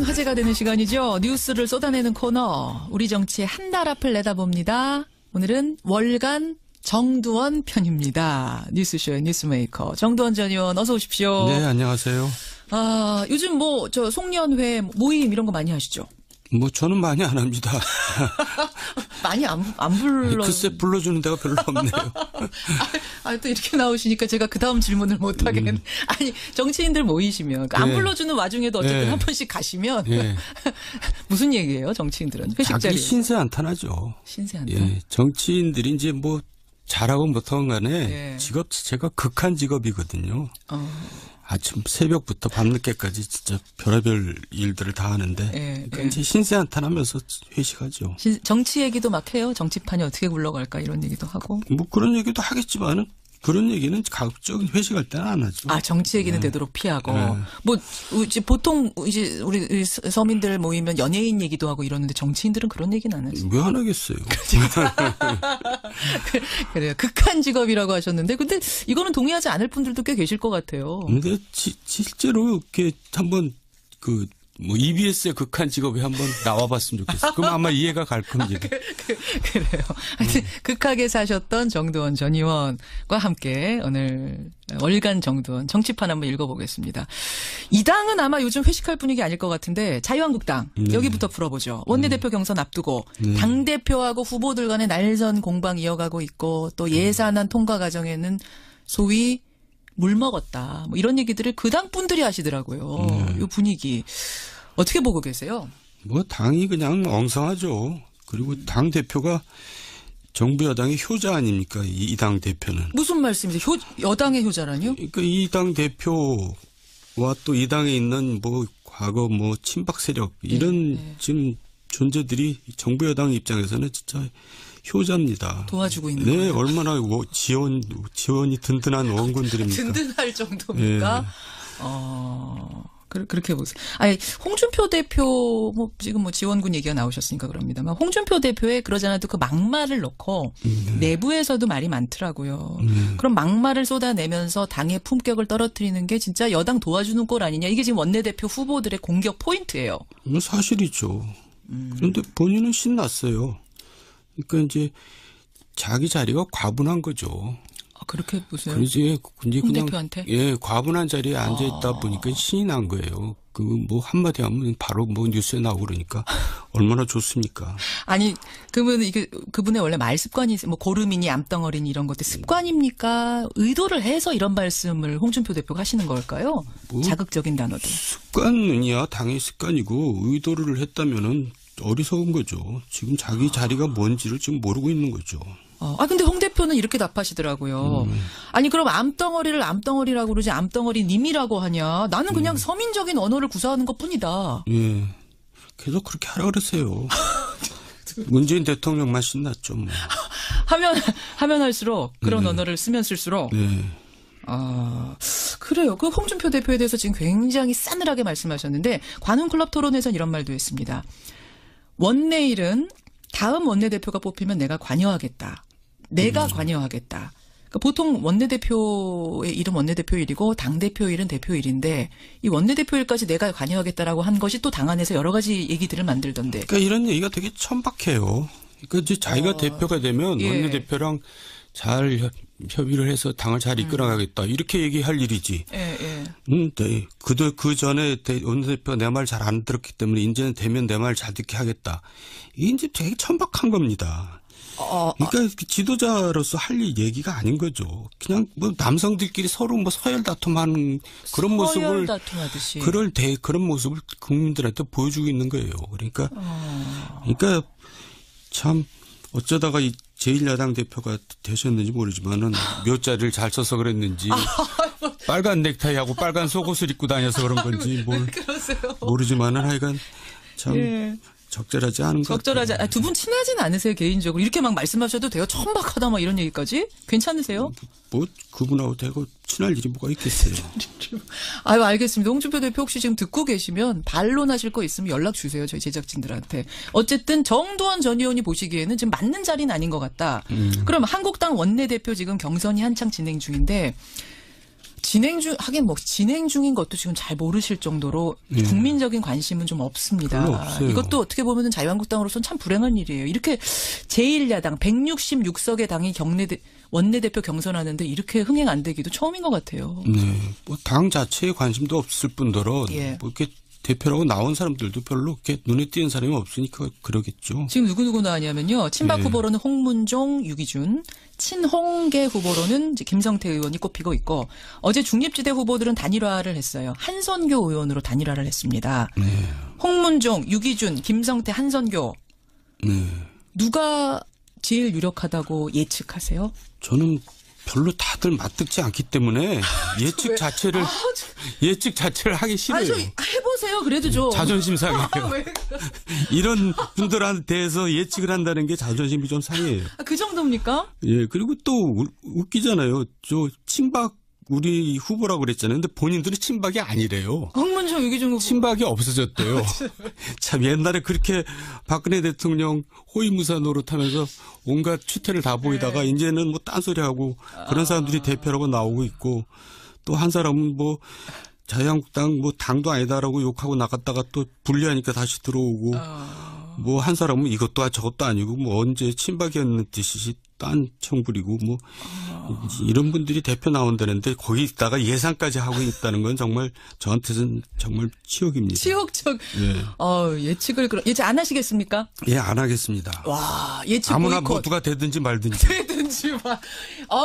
화제가 되는 시간이죠. 뉴스를 쏟아내는 코너. 우리 정치의 한 달 앞을 내다봅니다. 오늘은 월간 정두원 편입니다. 뉴스쇼의 뉴스메이커 정두원 전 의원 어서 오십시오. 네, 안녕하세요. 요즘 저 송년회 모임 이런 거 많이 하시죠? 저는 많이 안 합니다. 많이 안 불러. 글쎄 불러주는 데가 별로 없네요. 또 이렇게 나오시니까 제가 그 다음 질문을 못 하겠네. 아니, 정치인들 모이시면 안 불러주는 와중에도 어쨌든 한 번씩 가시면 무슨 얘기예요, 정치인들은? 회식 자리. 자기 신세 한탄하죠. 신세 한탄. 예, 정치인들이 이제 잘하고 못하건 간에 직업 자체가 극한 직업이거든요. 아침 새벽부터 밤늦게까지 진짜 별의별 일들을 다 하는데 그러니까 이제 신세 한탄하면서 회식하죠. 정치 얘기도 막 해요. 정치판이 어떻게 굴러갈까 이런 얘기도 하고. 그런 얘기도 하겠지만은 그런 얘기는 가급적 회식할 때는 안 하죠. 정치 얘기는 되도록 피하고. 이제 보통 이제 우리 서민들 모이면 연예인 얘기도 하고 이러는데 정치인들은 그런 얘기는 안 하죠. 왜 안 하겠어요? 그래요. 극한 직업이라고 하셨는데 근데 이거는 동의하지 않을 분들도 꽤 계실 것 같아요. 근데 실제로 이렇게 한번 EBS의 극한 직업이 한번 나와봤으면 좋겠어요. 그럼 아마 이해가 갈 겁니다. 그래요. 하여튼 극하게 사셨던 정두원 전 의원과 함께 오늘 월간 정두원 정치판 한번 읽어보겠습니다. 이 당은 아마 요즘 회식할 분위기 아닐 것 같은데 자유한국당 여기부터 풀어보죠. 원내대표 경선 앞두고 당대표하고 후보들 간의 날선 공방 이어가고 있고 또 예산안 통과 과정에는 소위 물 먹었다. 이런 얘기들을 그 당 분들이 하시더라고요. 이 분위기 어떻게 보고 계세요? 당이 그냥 엉성하죠. 그리고 당 대표가 정부 여당의 효자 아닙니까? 이 당 대표는. 무슨 말씀이세요? 여당의 효자라뇨? 그러니까 이 당 대표와 또 이 당에 있는 과거 친박 세력 이런 지금 존재들이 정부 여당 입장에서는 진짜 효자입니다. 도와주고 있는 거예요. 네, 얼마나 지원이 든든한 원군들입니까? 든든할 정도입니까? 그렇게 보세요. 아니, 홍준표 대표, 지금 지원군 얘기가 나오셨으니까 그럽니다만, 홍준표 대표의 그러지 않아도 그 막말을 넣고, 내부에서도 말이 많더라고요. 그럼 막말을 쏟아내면서 당의 품격을 떨어뜨리는 게 진짜 여당 도와주는 꼴 아니냐. 이게 지금 원내대표 후보들의 공격 포인트예요. 사실이죠. 그런데 본인은 신났어요. 그러니까 이제 자기 자리가 과분한 거죠. 그렇게 보세요. 그러지. 홍 대표한테? 과분한 자리에 앉아 있다 보니까 신이 난 거예요. 한마디 하면 바로 뉴스에 나오고 그러니까 얼마나 좋습니까? 아니, 그러면 그분의 원래 말 습관이 고름이니 암덩어리니 이런 것들 습관입니까? 의도를 해서 이런 말씀을 홍준표 대표가 하시는 걸까요? 자극적인 단어들. 습관이야 당의 습관이고 의도를 했다면은 어리석은 거죠. 지금 자기 자리가 뭔지를 지금 모르고 있는 거죠. 근데 홍 대표는 이렇게 답하시더라고요. 아니, 그럼 암덩어리를 암덩어리라고 그러지 암덩어리님이라고 하냐. 나는 그냥 서민적인 언어를 구사하는 것 뿐이다. 계속 그렇게 하라 그러세요. 문재인 대통령만 신났죠. 하면 할수록 그런 언어를 쓰면 쓸수록. 그래요. 그 홍준표 대표에 대해서 지금 굉장히 싸늘하게 말씀하셨는데 관훈클럽 토론에서는 이런 말도 했습니다. 원내일은 다음 원내대표가 뽑히면 내가 관여하겠다. 관여하겠다. 그러니까 보통 원내대표의 일은 원내대표 일이고 당대표 일은 대표 일인데 이 원내대표 일까지 내가 관여하겠다라고 한 것이 또 당 안에서 여러 가지 얘기들을 만들던데. 그러니까 이런 얘기가 되게 천박해요. 그러니까 이제 자기가 대표가 되면 원내대표랑 잘 협의를 해서 당을 잘 이끌어가겠다. 이렇게 얘기할 일이지. 그 전에 원내대표가 내 말 잘 안 들었기 때문에 이제는 되면 내 말 잘 듣게 하겠다. 이게 이제 되게 천박한 겁니다. 그러니까 지도자로서 할 얘기가 아닌 거죠. 그냥 남성들끼리 서로 서열 다툼하는 그런 모습을 그런 모습을 국민들한테 보여주고 있는 거예요. 그러니까 참 어쩌다가 이 제1야당 대표가 되셨는지 모르지만은 몇 자리를 잘 써서 그랬는지 빨간 넥타이하고 빨간 속옷을 입고 다녀서 그런 건지 모르지만은 하여간 참 적절하지 않은 것 같아요. 두 분 친하진 않으세요, 개인적으로? 이렇게 막 말씀하셔도 돼요? 천박하다 이런 얘기까지? 괜찮으세요? 그분하고 대고 친할 일이 뭐가 있겠어요. 알겠습니다. 홍준표 대표 혹시 지금 듣고 계시면 반론하실 거 있으면 연락 주세요. 저희 제작진들한테. 어쨌든 정두원 전 의원이 보시기에는 지금 맞는 자리는 아닌 것 같다. 그럼 한국당 원내대표 지금 경선이 한창 진행 중인데 하긴 뭐 진행 중인 것도 지금 잘 모르실 정도로 국민적인 관심은 좀 없습니다. 별로 없어요. 이것도 어떻게 보면 자유한국당으로서는 참 불행한 일이에요. 이렇게 제1야당 166석의 당이 원내대표 경선하는데 이렇게 흥행 안 되기도 처음인 것 같아요. 네. 뭐 당 자체에 관심도 없을 뿐더러 예. 뭐 이렇게 대표라고 나온 사람들도 별로 이렇게 눈에 띄는 사람이 없으니까 그러겠죠. 지금 누구 나왔냐면요. 친박 후보로는 홍문종, 유기준, 친홍계 후보로는 이제 김성태 의원이 꼽히고 있고 어제 중립지대 후보들은 단일화를 했어요. 한선교 의원으로 단일화를 했습니다. 네. 홍문종, 유기준, 김성태, 한선교. 네. 누가 제일 유력하다고 예측하세요? 저는 별로 다들 맞듣지 않기 때문에 예측 자체를 하기 싫어요. 해보세요. 그래도 좀. 자존심 상해요. 왜? 이런 분들한테 대해서 예측을 한다는 게 자존심이 좀 상해요. 그 정도입니까? 예, 그리고 또 웃기잖아요. 저 친박 우리 후보라고 그랬잖아요. 근데 본인들은 친박이 아니래요. 홍문종, 유기준 후보. 친박이 없어졌대요. 참 옛날에 그렇게 박근혜 대통령 호위무사 노릇하면서 온갖 추태를 다 보이다가 이제는 뭐 딴소리하고 그런 사람들이 대표라고 나오고 있고 또 한 사람은 뭐 자유한국당 뭐 당도 아니다라고 욕하고 나갔다가 또 분리하니까 다시 들어오고 뭐 한 사람은 이것도 저것도 아니고 뭐 언제 친박이었는 듯이 딴 청부리고 뭐 이런 분들이 대표 나온다는데 거기다가 예상까지 하고 있다는 건 정말 저한테는 정말 치욕입니다. 치욕적. 예. 예측을 예측 안 하시겠습니까? 예, 안 하겠습니다. 와, 예측 아무나 보이콧. 뭐 누가 되든지 말든지. 되든지 말.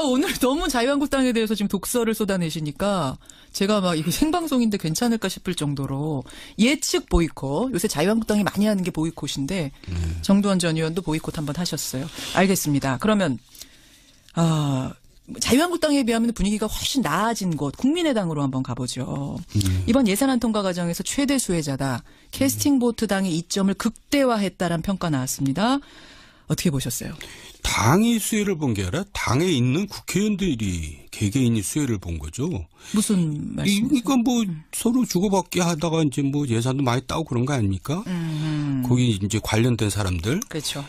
오늘 너무 자유한국당에 대해서 지금 독설을 쏟아내시니까 제가 막 이게 생방송인데 괜찮을까 싶을 정도로 예측 보이콧. 요새 자유한국당이 많이 하는 게 보이콧인데 정두원 전 의원도 보이콧 한번 하셨어요. 알겠습니다. 그러면 자유한국당에 비하면 분위기가 훨씬 나아진 곳 국민의당으로 한번 가보죠. 이번 예산안 통과 과정에서 최대 수혜자다. 캐스팅 보트 당의 이점을 극대화했다라는 평가 나왔습니다. 어떻게 보셨어요? 당이 수혜를 본 게 아니라 당에 있는 국회의원들이 개개인이 수혜를 본 거죠. 무슨 말씀이세요? 그러니까 뭐 서로 주고받기 하다가 이제 뭐 예산도 많이 따고 그런 거 아닙니까? 거기 이제 관련된 사람들. 그렇죠.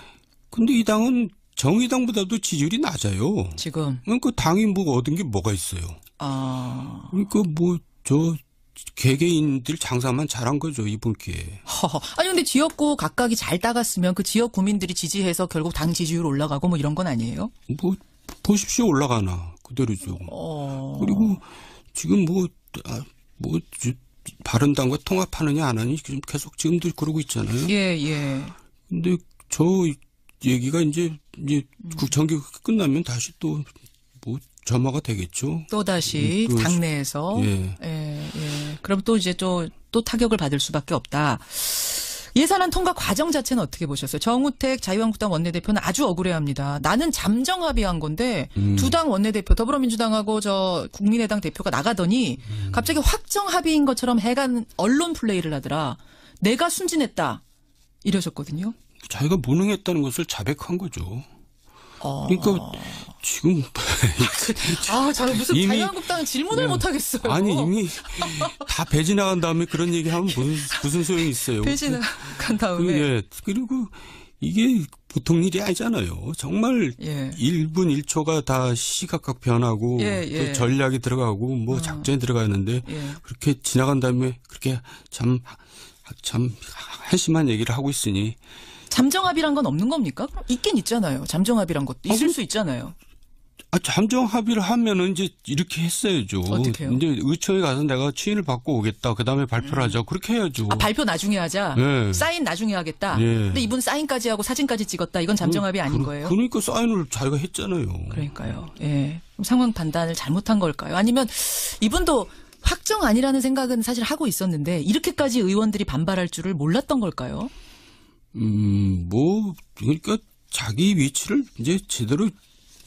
근데 이 당은 정의당보다도 지지율이 낮아요. 지금. 그러니까 당이 뭐 얻은 게 뭐가 있어요. 그러니까 뭐 개개인들 장사만 잘한 거죠, 이번 기회에. 아니 근데 지역구 각각이 잘 따갔으면 그 지역 구민들이 지지해서 결국 당 지지율 올라가고 뭐 이런 건 아니에요? 뭐 보십시오, 올라가나 그대로죠. 그리고 지금 바른당과 통합하느냐 안 하느냐 지금 계속 지금도 그러고 있잖아요. 예. 근데 저 얘기가 이제 정기 끝나면 다시 또 뭐 점화가 되겠죠. 또 다시 당내에서. 예. 그럼 또 이제 또 타격을 받을 수밖에 없다. 예산안 통과 과정 자체는 어떻게 보셨어요? 정우택 자유한국당 원내대표는 아주 억울해합니다. 나는 잠정 합의한 건데 두 당 원내대표 더불어민주당하고 저 국민의당 대표가 나가더니 갑자기 확정 합의인 것처럼 해간 언론 플레이를 하더라. 내가 순진했다. 이러셨거든요. 자기가 무능했다는 것을 자백한 거죠. 그러니까 지금 저는 무슨 자유한국당은 질문을 못 하겠어요. 아니 이미 다 배지 나간 다음에 그런 얘기하면 무슨 소용이 있어요. 배지 나간 다음에. 그리고 이게 보통 일이 아니잖아요. 정말 1분 1초가 다 시각각 변하고 또 전략이 들어가고 뭐 작전이 들어가는데 그렇게 지나간 다음에 그렇게 참 한심한 얘기를 하고 있으니. 잠정합의란 건 없는 겁니까? 있긴 있잖아요. 잠정합의란 것도 있을 수 있잖아요. 잠정 합의를 하면은 이제 이렇게 했어야죠. 어떻게요? 이제 의총에 가서 내가 취인을 받고 오겠다. 그 다음에 발표를 하자. 그렇게 해야죠. 발표 나중에 하자. 네. 사인 나중에 하겠다. 네. 근데 이분 사인까지 하고 사진까지 찍었다. 이건 잠정 합의 아닌 거예요? 그러니까 사인을 자기가 했잖아요. 그러니까요. 예. 그럼 상황 판단을 잘못한 걸까요? 아니면 이분도 확정 아니라는 생각은 사실 하고 있었는데 이렇게까지 의원들이 반발할 줄을 몰랐던 걸까요? 그러니까 자기 위치를 이제 제대로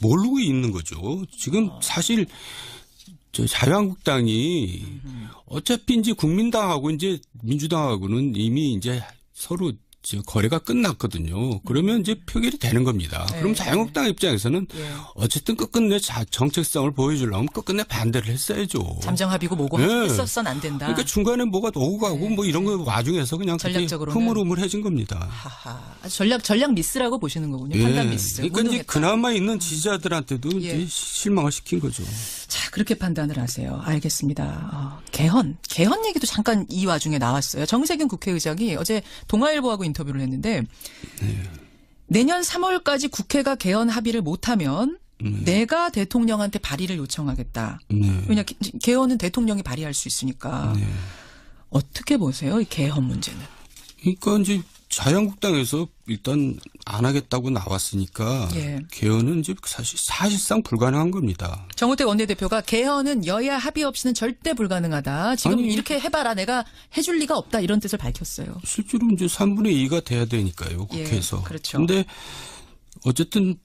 모르고 있는 거죠. 지금 사실 자유한국당이 어차피 이제 국민당하고 이제 민주당하고는 이미 이제 서로 거래가 끝났거든요. 그러면 이제 표결이 되는 겁니다. 그럼 자유한국당 입장에서는 어쨌든 끝끝내 정책성을 보여주려면 끝끝내 반대를 했어야죠. 잠정 합의고 뭐고 했었선 안 된다. 그러니까 중간에 뭐가 오고 가고 뭐 이런 거 와중에서 그냥 전략적으로는 흐물흐물해진 겁니다. 하하. 전략 미스라고 보시는 거군요. 판단 미스. 그러니까 이제 그나마 있는 지지자들한테도 이제 실망을 시킨 거죠. 자, 그렇게 판단을 하세요. 알겠습니다. 개헌 얘기도 잠깐 이 와중에 나왔어요. 정세균 국회의장이 어제 동아일보하고 인터뷰를 했는데 내년 3월까지 국회가 개헌 합의를 못하면 내가 대통령한테 발의를 요청하겠다. 왜냐 개헌은 대통령이 발의할 수 있으니까. 어떻게 보세요? 이 개헌 문제는. 그러니까 이제 자유한국당에서 일단 안 하겠다고 나왔으니까 개헌은 이제 사실상 불가능한 겁니다. 정우택 원내대표가 개헌은 여야 합의 없이는 절대 불가능하다. 지금 이렇게 해봐라. 내가 해줄 리가 없다. 이런 뜻을 밝혔어요. 실제로 이제 3분의 2가 돼야 되니까요. 국회에서. 그렇죠. 그런데 어쨌든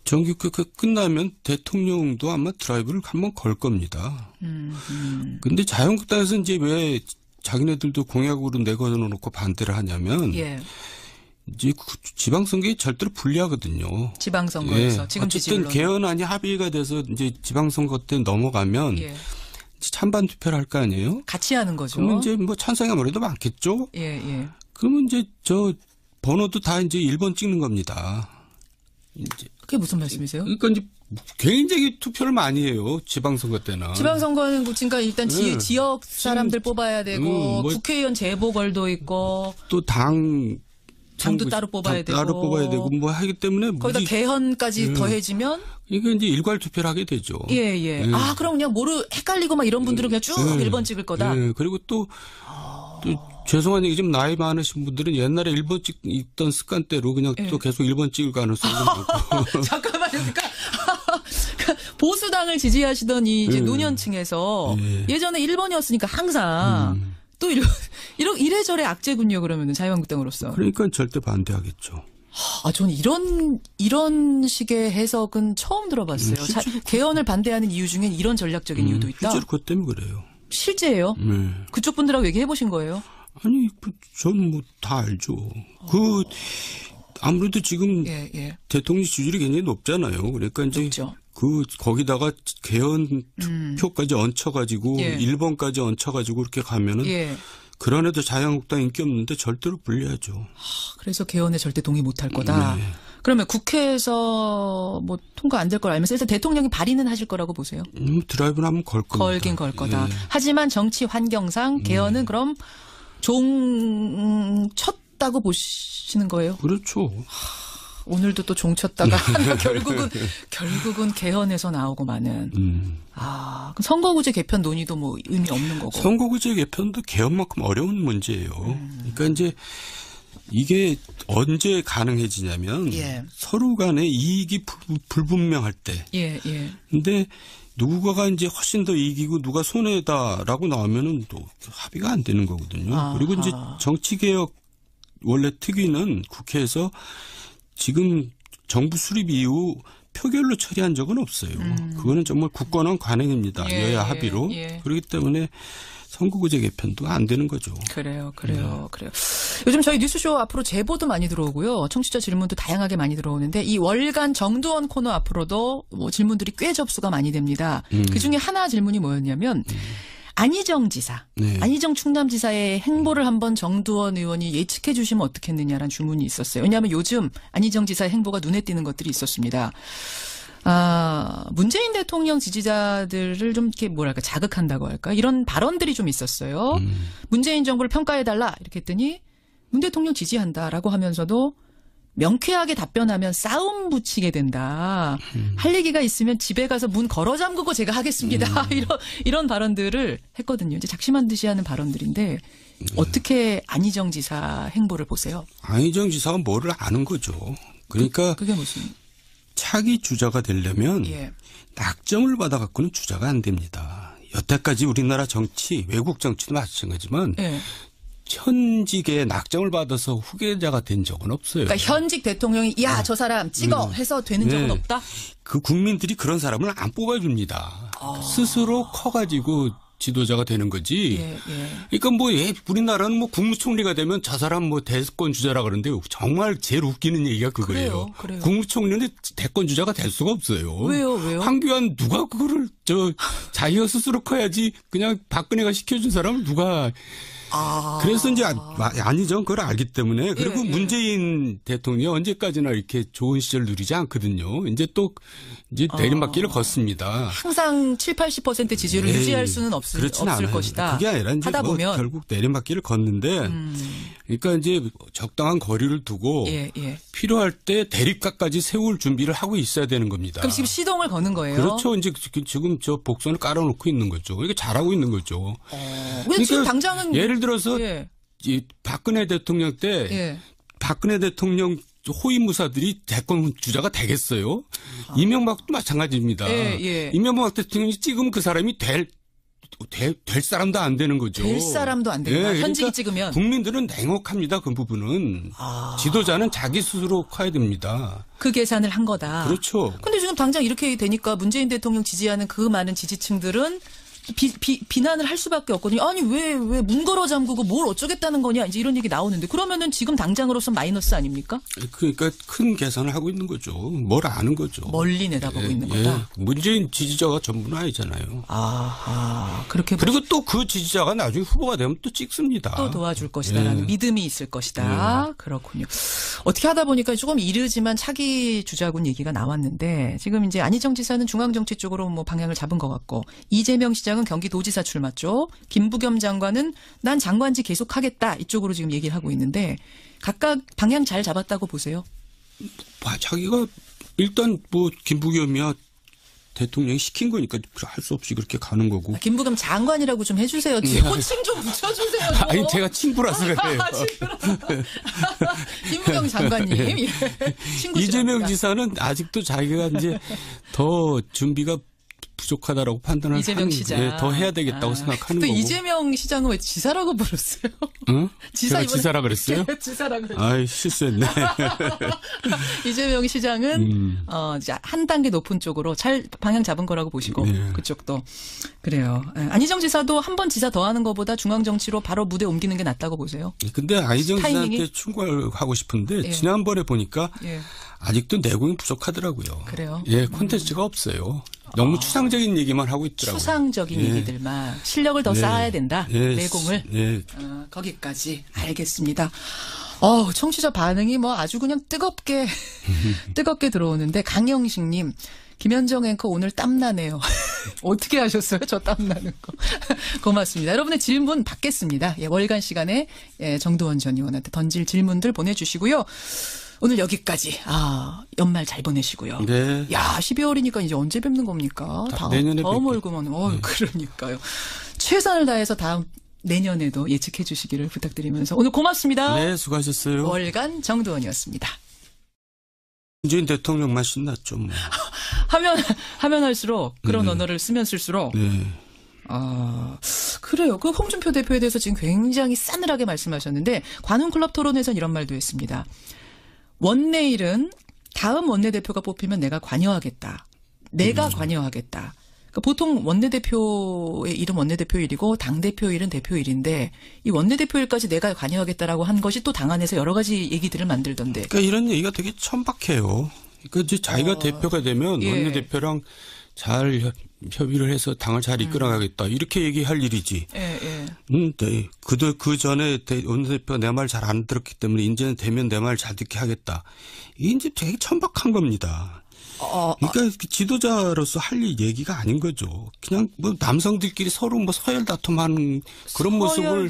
정기국회 끝나면 대통령도 아마 드라이브를 한번 걸 겁니다. 근데 자유한국당에서 이제 왜 자기네들도 공약으로 내걸어놓고 반대를 하냐면 이제 지방선거에 절대로 불리하거든요. 지방선거에서 지금 어쨌든 개헌안이 합의가 돼서 이제 지방선거 때 넘어가면 찬반 투표를 할 거 아니에요? 같이 하는 거죠. 그러면 이제 뭐 찬성이 아무래도 많겠죠. 그러면 이제 저 번호도 다 이제 1번 찍는 겁니다. 이제 그게 무슨 말씀이세요? 그러니까 이제 굉장히 투표를 많이 해요. 지방선거 때는. 지방선거는 그러니까 일단 지역 사람들 뽑아야 되고 국회의원 재보궐도 있고 또 당도 따로 뽑아야 되고 따로 뽑아야 되고 뭐 하기 때문에 거기다 개헌까지 더해지면 이게 이제 일괄 투표를 하게 되죠. 아 그럼 그냥 헷갈리고 막 이런 분들은 그냥 쭉 1번 찍을 거다. 그리고 또 죄송한 얘기지만 나이 많으신 분들은 옛날에 1번 찍던 습관대로 그냥 또 계속 1번 찍을 가능성이 많고. 잠깐만요. 그러니까 보수당을 지지하시던 이 이제 노년층에서 예전에 1번이었으니까 항상 또 이래저래 악재군요. 그러면은 자유한국당으로서. 그러니까 절대 반대하겠죠. 저는 이런 식의 해석은 처음 들어봤어요. 개헌을 반대하는 이유 중엔 이런 전략적인 이유도 있다. 실제로 그것 때문에 그래요. 실제예요? 그쪽 분들하고 얘기해 보신 거예요? 아니, 전 뭐 다 알죠. 아무래도 지금 대통령 지지율이 굉장히 높잖아요. 그러니까 이제 높죠. 거기다가 개헌 투표까지 얹혀가지고 1번까지 얹혀가지고 이렇게 가면은 그런 애도 자유한국당 인기 없는데 절대로 불리하죠. 그래서 개헌에 절대 동의 못할 거다. 그러면 국회에서 뭐 통과 안 될 걸 알면서 일단 대통령이 발의는 하실 거라고 보세요? 드라이브는 한번 걸 겁니다. 걸긴 걸 거다. 하지만 정치 환경상 개헌은 그럼 종쳤다고 보시는 거예요? 그렇죠. 오늘도 또 종쳤다가 결국은 개헌에서 나오고 마는. 그럼 선거구제 개편 논의도 뭐 의미 없는 거고. 선거구제 개편도 개헌만큼 어려운 문제예요. 그러니까 이제 이게 언제 가능해지냐면 서로 간에 이익이 불분명할 때. 근데 누가가 이제 훨씬 더 이기고 누가 손해다라고 나오면은 또 합의가 안 되는 거거든요. 그리고 이제 정치개혁 원래 특위는 국회에서 지금 정부 수립 이후 표결로 처리한 적은 없어요. 그거는 정말 굳건한 관행입니다. 여야 합의로. 그렇기 때문에 선거구제 개편도 안 되는 거죠. 그래요. 요즘 저희 뉴스쇼 앞으로 제보도 많이 들어오고요. 청취자 질문도 다양하게 많이 들어오는데 이 월간 정두원 코너 앞으로도 뭐 질문들이 꽤 접수가 많이 됩니다. 그중에 하나 질문이 뭐였냐면 안희정 지사, 안희정 충남지사의 행보를 한번 정두원 의원이 예측해 주시면 어떻겠느냐라는 주문이 있었어요. 왜냐하면 요즘 안희정 지사의 행보가 눈에 띄는 것들이 있었습니다. 문재인 대통령 지지자들을 좀 이렇게 뭐랄까 자극한다고 할까 이런 발언들이 좀 있었어요. 문재인 정부를 평가해달라 이렇게 했더니 문 대통령 지지한다라고 하면서도 명쾌하게 답변하면 싸움 붙이게 된다. 할 얘기가 있으면 집에 가서 문 걸어 잠그고 제가 하겠습니다. 이런 발언들을 했거든요. 이제 작심한 듯이 하는 발언들인데 어떻게 안희정 지사 행보를 보세요? 안희정 지사가 뭐를 아는 거죠. 그러니까 그게 무슨? 차기 주자가 되려면 낙점을 받아갖고는 주자가 안 됩니다. 여태까지 우리나라 정치, 외국 정치도 마찬가지지만 현직에 낙점을 받아서 후계자가 된 적은 없어요. 그러니까 현직 대통령이 저 사람 찍어 해서 되는 적은 없다? 그 국민들이 그런 사람을 안 뽑아줍니다. 스스로 커가지고 지도자가 되는 거지. 예, 예. 그러니까 뭐 우리나라는 뭐 국무총리가 되면 저 사람 뭐 대권 주자라 그러는데 정말 제일 웃기는 얘기가 그거예요. 그래요. 국무총리는 대권 주자가 될 수가 없어요. 왜요? 황교안 누가 그거를 자기가 스스로 커야지 그냥 박근혜가 시켜준 사람을 누가. 그래서 이제 아니죠. 그걸 알기 때문에. 그리고 문재인 대통령이 언제까지나 이렇게 좋은 시절 누리지 않거든요. 이제 내리막길을 걷습니다. 항상 7, 80% 지지율을 유지할 수는 없을 것이다. 그게 아니라 이제 하다 보면 결국 내리막길을 걷는데 그러니까 이제 적당한 거리를 두고 필요할 때 대립각까지 세울 준비를 하고 있어야 되는 겁니다. 그럼 지금 시동을 거는 거예요? 그렇죠. 이제 지금 복선을 깔아놓고 있는 거죠. 이게 잘하고 있는 거죠. 근데 지금 당장은 예를 들어서 이 박근혜 대통령 때 박근혜 대통령 호위무사들이 대권 주자가 되겠어요? 이명박도 마찬가지입니다. 이명박 대통령이 찍으면 그 사람이 될 사람도 안 되는 거죠. 될 사람도 안 되는 거야. 현직이 찍으면. 국민들은 냉혹합니다. 그 부분은. 지도자는 자기 스스로 커야 됩니다. 그 계산을 한 거다. 그렇죠. 근데 지금 당장 이렇게 되니까 문재인 대통령 지지하는 그 많은 지지층들은 비난을 할 수밖에 없거든요. 아니 왜 문 걸어 잠그고 뭘 어쩌겠다는 거냐 이제 이런 얘기 나오는데 그러면은 지금 당장으로서 마이너스 아닙니까? 그러니까 큰 계산을 하고 있는 거죠. 뭘 아는 거죠. 멀리 내다보고 있는 거다. 문재인 지지자가 전부는 아니잖아요. 그렇게 그리고 또 그 지지자가 나중에 후보가 되면 또 찍습니다. 또 도와줄 것이다라는 믿음이 있을 것이다. 그렇군요. 어떻게 하다 보니까 조금 이르지만 차기 주자군 얘기가 나왔는데 지금 이제 안희정 지사는 중앙정치 쪽으로 뭐 방향을 잡은 것 같고 이재명 시장 경기도지사 출마 쪽, 김부겸 장관은 난 장관직 계속하겠다 이쪽으로 지금 얘기를 하고 있는데 각각 방향 잘 잡았다고 보세요? 자기가 일단 뭐 김부겸이야 대통령이 시킨 거니까 할 수 없이 그렇게 가는 거고. 김부겸 장관이라고 좀 해주세요. 호칭 좀 붙여주세요. 아니 제가 친구라서 그래요. 김부겸 장관님. 이재명 지사는 아직도 자기가 이제 더 준비가 부족하다라고 판단을 이재명 시장. 더 해야 되겠다고 생각하는 또 거고. 이재명 시장은 왜 지사라고 부르세요? 응? 제가 지사라 그랬어요? 지사라 그랬어요. 아이 실수했네. 이재명 시장은 한 단계 높은 쪽으로 잘 방향 잡은 거라고 보시고 그쪽도 그래요. 안희정 지사도 한 번 지사 더 하는 것보다 중앙 정치로 바로 무대 옮기는 게 낫다고 보세요. 근데 안희정 지사한테 충고하고 싶은데 지난번에 보니까 아직도 내공이 부족하더라고요. 그래요? 콘텐츠가 없어요. 너무 추상적인 얘기만 하고 있더라고요. 추상적인 얘기들만. 실력을 더 쌓아야 된다. 내공을. 거기까지. 알겠습니다. 청취자 반응이 뭐 아주 그냥 뜨겁게 들어오는데 강영식님. 김현정 앵커 오늘 땀나네요. 어떻게 하셨어요? 저 땀나는 거. 고맙습니다. 여러분의 질문 받겠습니다. 월간 시간에 정두원 전 의원한테 던질 질문들 보내주시고요. 오늘 여기까지. 연말 잘 보내시고요. 네. 야, 12월이니까 이제 언제 뵙는 겁니까? 내년에 다음 월급은. 그러니까요. 최선을 다해서 내년에도 예측해 주시기를 부탁드리면서 오늘 고맙습니다. 네, 수고하셨어요. 월간 정두원이었습니다. 문재인 대통령만 신났죠. 뭐. 하면 할수록 그런 언어를 쓰면 쓸수록. 그래요. 그 홍준표 대표에 대해서 지금 굉장히 싸늘하게 말씀하셨는데 관훈클럽 토론에서는 이런 말도 했습니다. 원내일은 다음 원내대표가 뽑히면 내가 관여하겠다. 내가 관여하겠다. 그러니까 보통 원내대표의 일은 원내대표일이고 당대표일은 대표일인데 이 원내대표일까지 내가 관여하겠다라고 한 것이 또 당 안에서 여러 가지 얘기들을 만들던데. 그러니까 이런 얘기가 되게 천박해요. 그러니까 이제 자기가 대표가 되면 원내대표랑 잘 협의를 해서 당을 잘 이끌어가겠다. 이렇게 얘기할 일이지. 그 전에 원내대표가 내 말 잘 안 들었기 때문에 이제는 되면 내 말 잘 듣게 하겠다. 이게 이제 되게 천박한 겁니다. 그러니까 지도자로서 할 얘기가 아닌 거죠. 그냥 뭐 남성들끼리 서로 뭐 서열 다툼하는 그런 모습을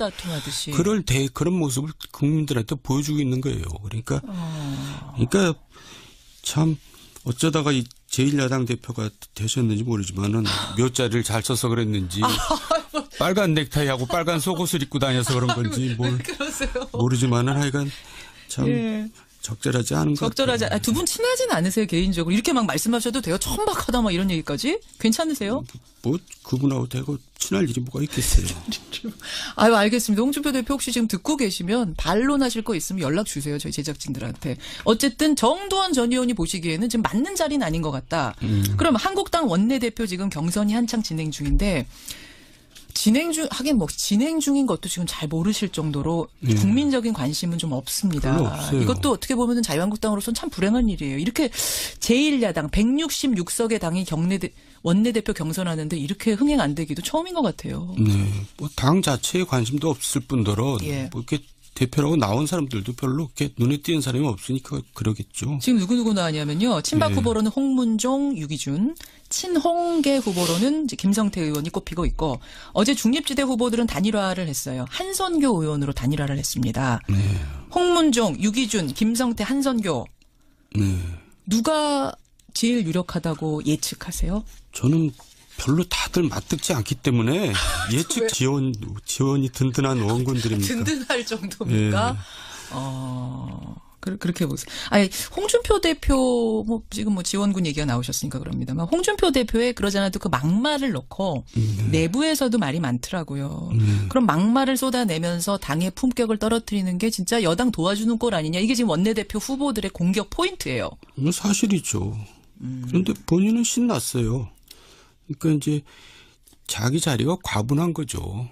그런 모습을 국민들한테 보여주고 있는 거예요. 그러니까 참 어쩌다가 이 제1야당 대표가 되셨는지 모르지만은 몇 자리를 잘 써서 그랬는지 빨간 넥타이하고 빨간 속옷을 입고 다녀서 그런 건지 모르지만은 하여간 참 적절하지 않은 것 같아요. 두 분 친하진 않으세요 개인적으로? 이렇게 막 말씀하셔도 돼요? 천박하다 막 이런 얘기까지? 괜찮으세요? 뭐 그분하고 대고 친할 일이 뭐가 있겠어요. 알겠습니다. 홍준표 대표 혹시 지금 듣고 계시면 반론하실 거 있으면 연락 주세요. 저희 제작진들한테. 어쨌든 정두원 전 의원이 보시기에는 지금 맞는 자리는 아닌 것 같다. 그럼 한국당 원내대표 지금 경선이 한창 진행 중인데 하긴 뭐 진행 중인 것도 지금 잘 모르실 정도로 국민적인 관심은 좀 없습니다. 별로 없어요. 이것도 어떻게 보면은 자유한국당으로서는 참 불행한 일이에요. 이렇게 제1야당 166석의 당이 원내대표 경선하는데 이렇게 흥행 안 되기도 처음인 것 같아요. 네. 뭐 당 자체에 관심도 없을 뿐더러 예. 뭐 이렇게 대표라고 나온 사람들도 별로 이렇게 눈에 띄는 사람이 없으니까 그러겠죠. 지금 누구 나왔냐면요. 친박 후보로는 홍문종, 유기준, 친홍계 후보로는 이제 김성태 의원이 꼽히고 있고 어제 중립지대 후보들은 단일화를 했어요. 한선교 의원으로 단일화를 했습니다. 네. 홍문종, 유기준, 김성태, 한선교. 네. 누가 제일 유력하다고 예측하세요? 저는 별로 다들 맞듣지 않기 때문에 예측 지원이 든든한 원군들입니까? 든든할 정도입니까? 그렇게 보세요. 아니, 홍준표 대표, 지금 지원군 얘기가 나오셨으니까 그럽니다만, 홍준표 대표의 그러지 않아도 그 막말을 놓고, 내부에서도 말이 많더라고요. 그럼 막말을 쏟아내면서 당의 품격을 떨어뜨리는 게 진짜 여당 도와주는 꼴 아니냐. 이게 지금 원내대표 후보들의 공격 포인트예요. 사실이죠. 그런데 본인은 신났어요. 그러니까 이제 자기 자리가 과분한 거죠.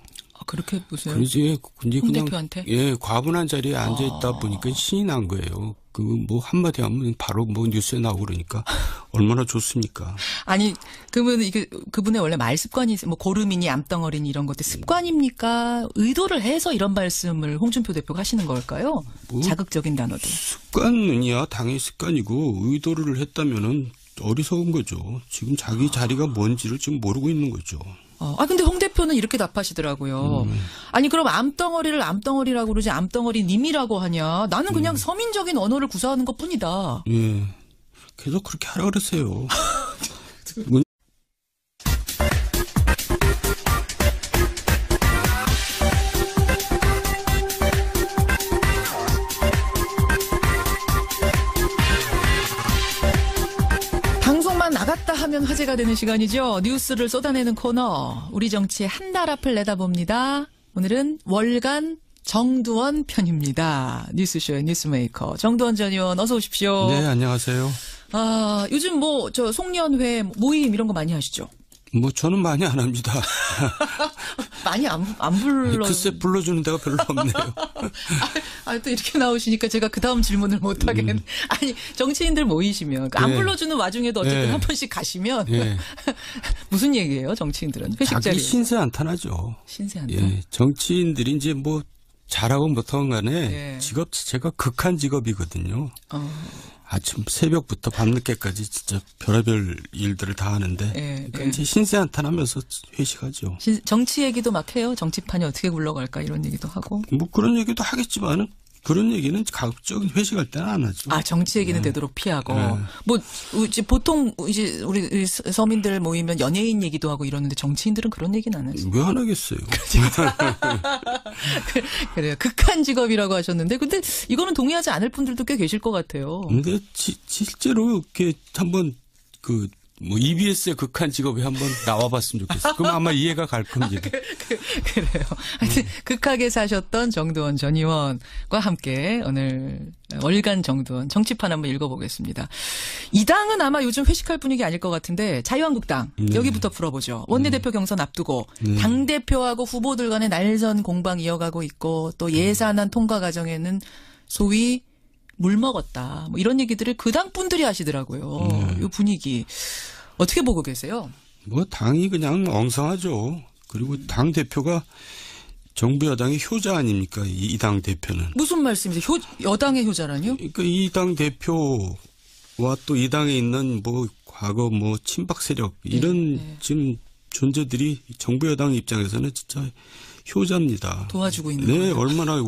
그렇게 보세요. 그러지. 근데 홍 그냥 대표한테? 예, 과분한 자리에 앉아 있다 보니까 신이 난 거예요. 그 뭐 한마디 하면 바로 뭐 뉴스에 나오고 그러니까 얼마나 좋습니까? 아니, 그러면 이게 그분의 원래 말 습관이 뭐 고름이니 암덩어리니 이런 것들 습관입니까? 의도를 해서 이런 말씀을 홍준표 대표가 하시는 걸까요? 자극적인 단어들. 습관이야 당연히 습관이고 의도를 했다면은 어리석은 거죠. 지금 자기 자리가 뭔지를 지금 모르고 있는 거죠. 근데 홍 대표는 이렇게 답하시더라고요. 아니, 그럼 암덩어리를 암덩어리라고 그러지 암덩어리 님이라고 하냐. 나는 그냥 서민적인 언어를 구사하는 것 뿐이다. 예. 계속 그렇게 하라 그러세요. 방송만 나갔다 하면 화제가 되는 시간이죠. 뉴스를 쏟아내는 코너. 우리 정치의 한 달 앞을 내다봅니다. 오늘은 월간 정두원 편입니다. 뉴스쇼의 뉴스메이커 정두원 전 의원 어서 오십시오. 네, 안녕하세요. 요즘 송년회 모임 이런 거 많이 하시죠? 저는 많이 안 합니다. 많이 안 불러. 글쎄 불러주는 데가 별로 없네요. 또 이렇게 나오시니까 제가 그 다음 질문을 못 하겠네. 아니, 정치인들 모이시면 안 불러주는 와중에도 어쨌든 한 번씩 가시면 무슨 얘기예요, 정치인들은? 회식 자리에. 자기 신세 한탄하죠. 신세 한탄. 예, 정치인들이 이제 잘하고 못하건 간에 직업 자체가 극한 직업이거든요. 아침 새벽부터 밤늦게까지 진짜 별의별 일들을 다 하는데 그러니까 이제 신세 한탄하면서 회식하죠. 정치 얘기도 막 해요. 정치판이 어떻게 굴러갈까 이런 얘기도 하고. 그런 얘기도 하겠지만은 그런 얘기는 가급적 회식할 때는 안 하죠. 정치 얘기는 되도록 피하고. 이제 보통 이제 우리 서민들 모이면 연예인 얘기도 하고 이러는데 정치인들은 그런 얘기는 안 하죠. 왜 안 하겠어요? 그래요. 극한 직업이라고 하셨는데 근데 이거는 동의하지 않을 분들도 꽤 계실 것 같아요. 근데 실제로 이렇게 한번 EBS의 극한 직업에 한번 나와봤으면 좋겠어요. 그럼 아마 이해가 갈 겁니다. 그래요. 하여튼 극하게 사셨던 정두원 전 의원과 함께 오늘 월간 정두원 정치판 한번 읽어보겠습니다. 이 당은 아마 요즘 회식할 분위기 아닐 것 같은데 자유한국당 여기부터 풀어보죠. 원내대표 경선 앞두고 당대표하고 후보들 간의 날선 공방 이어가고 있고 또 예산안 통과 과정에는 소위 물 먹었다. 이런 얘기들을 그 당 분들이 하시더라고요. 이 분위기. 어떻게 보고 계세요? 당이 그냥 엉성하죠. 그리고 당 대표가 정부 여당의 효자 아닙니까? 이 당 대표는. 무슨 말씀이세요? 여당의 효자라니요? 그러니까 이 당 대표와 또 이 당에 있는 과거 친박 세력 이런 지금 존재들이 정부 여당 입장에서는 진짜 효자입니다. 도와주고 있는 네, 거예요. 얼마나